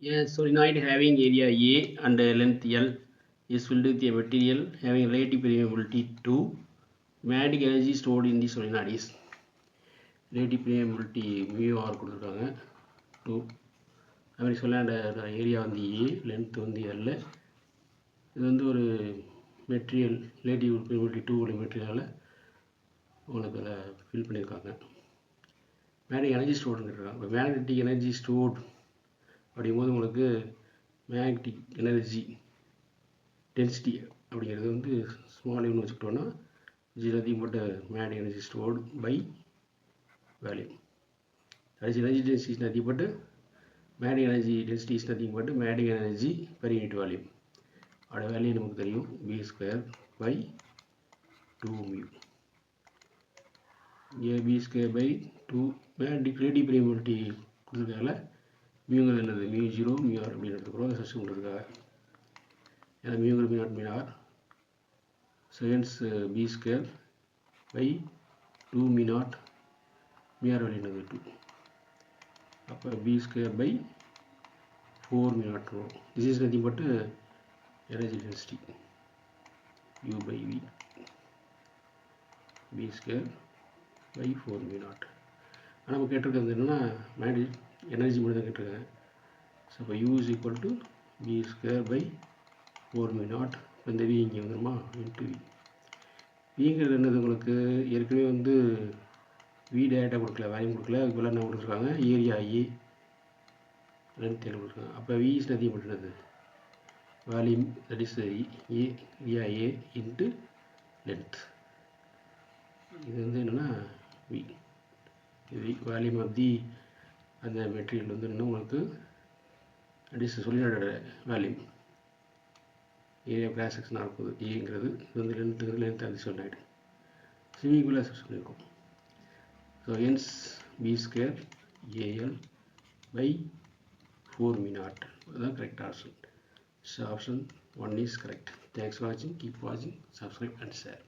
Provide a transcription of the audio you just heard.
A solenoid having area A and length L is filled with a material having relative permeability 2. Magnetic energy stored in the solenoid is relative permeability mu r கொடுத்துருக்காங்க 2. அப்படி solenoid area வந்து A, length வந்து L. இது வந்து ஒரு material relative permeability 2 உள்ள மெட்டீரியலால் உங்களுக்கு அதில் ஃபில் பண்ணியிருக்காங்க. மேக்னெட்டிக் எனர்ஜி ஸ்டோர்டுன்னு இருக்காங்க. இப்போ மேக்னெட்டிக் எனர்ஜி ஸ்டோர்ட் அப்படிங்கும்போது உங்களுக்கு மேக்னெட்டிக் எனர்ஜி டென்சிட்டி அப்படிங்கிறது வந்து ஸ்மால் யூன்னு வச்சுக்கிட்டோன்னா nothing but magnetic energy stored by volume. That energy density is nothing but magnetic energy density is nothing but magnetic energy per unit volume. அதோட value நமக்கு தெரியும், B square by 2 μ. ஏ B square by 2 magnetic relative permeability கொடுத்துருக்கால மியூங்கிறது என்னது μ0 μr அப்படின்னு எடுத்துக்கிறோம். அதை சப்ஸ்டிட்யூட் பண்ணுறதுக்காக ஏன்னா மியூங்கிறது μ0 μr. So hence B square by 2 μ0 μr value என்னது 2. அப்போ பி ஸ்கொயர் பை 4 μ0 வரும். This is nothing but energy density u by v. B square by 4 μ0. ஆனால் நம்ம கேட்டிருக்கிறது என்னென்னா மேக்னெட்டிக் எனர்ஜி மட்டும் தான் கேட்டிருக்காங்க. ஸோ இப்போ u is equal to b square by 4 μ0. இப்போ இந்த v இங்கே வந்துருமா இன்ட்டு v. விங்கிறது என்னது உங்களுக்கு ஏற்கனவே வந்து v டேரெக்டாக கொடுக்கல, வேல்யூம் கொடுக்கல. அதுக்குள்ள என்ன கொடுத்துருக்காங்க, ஏரியா ஏ லென்த் என்ன கொடுத்துருக்காங்க. அப்போ v இஸ் நத்திங் பட் என்னது volume, that is area A into length. இது வந்து என்னென்னா v. இது வால்யூம் ஆஃப் தி அந்த மெட்டீரியல் வந்து இன்னும் உங்களுக்கு அடிஸ் சொல்லினோட வேல்யூம் ஏரியா கிராஸ் செக்ஷனாக இருக்குது ஏங்கிறது. இது வந்து லென்த் அது சொல்லினாய்டு சிவிக்குள்ளே சொல்லியிருக்கோம். So hence B square AL by 4 μ0 அதுதான் correct option. So option 1 is correct. Thanks for வாட்சிங். கீப் வாட்சிங், சப்ஸ்கிரைப் அண்ட் ஷேர்.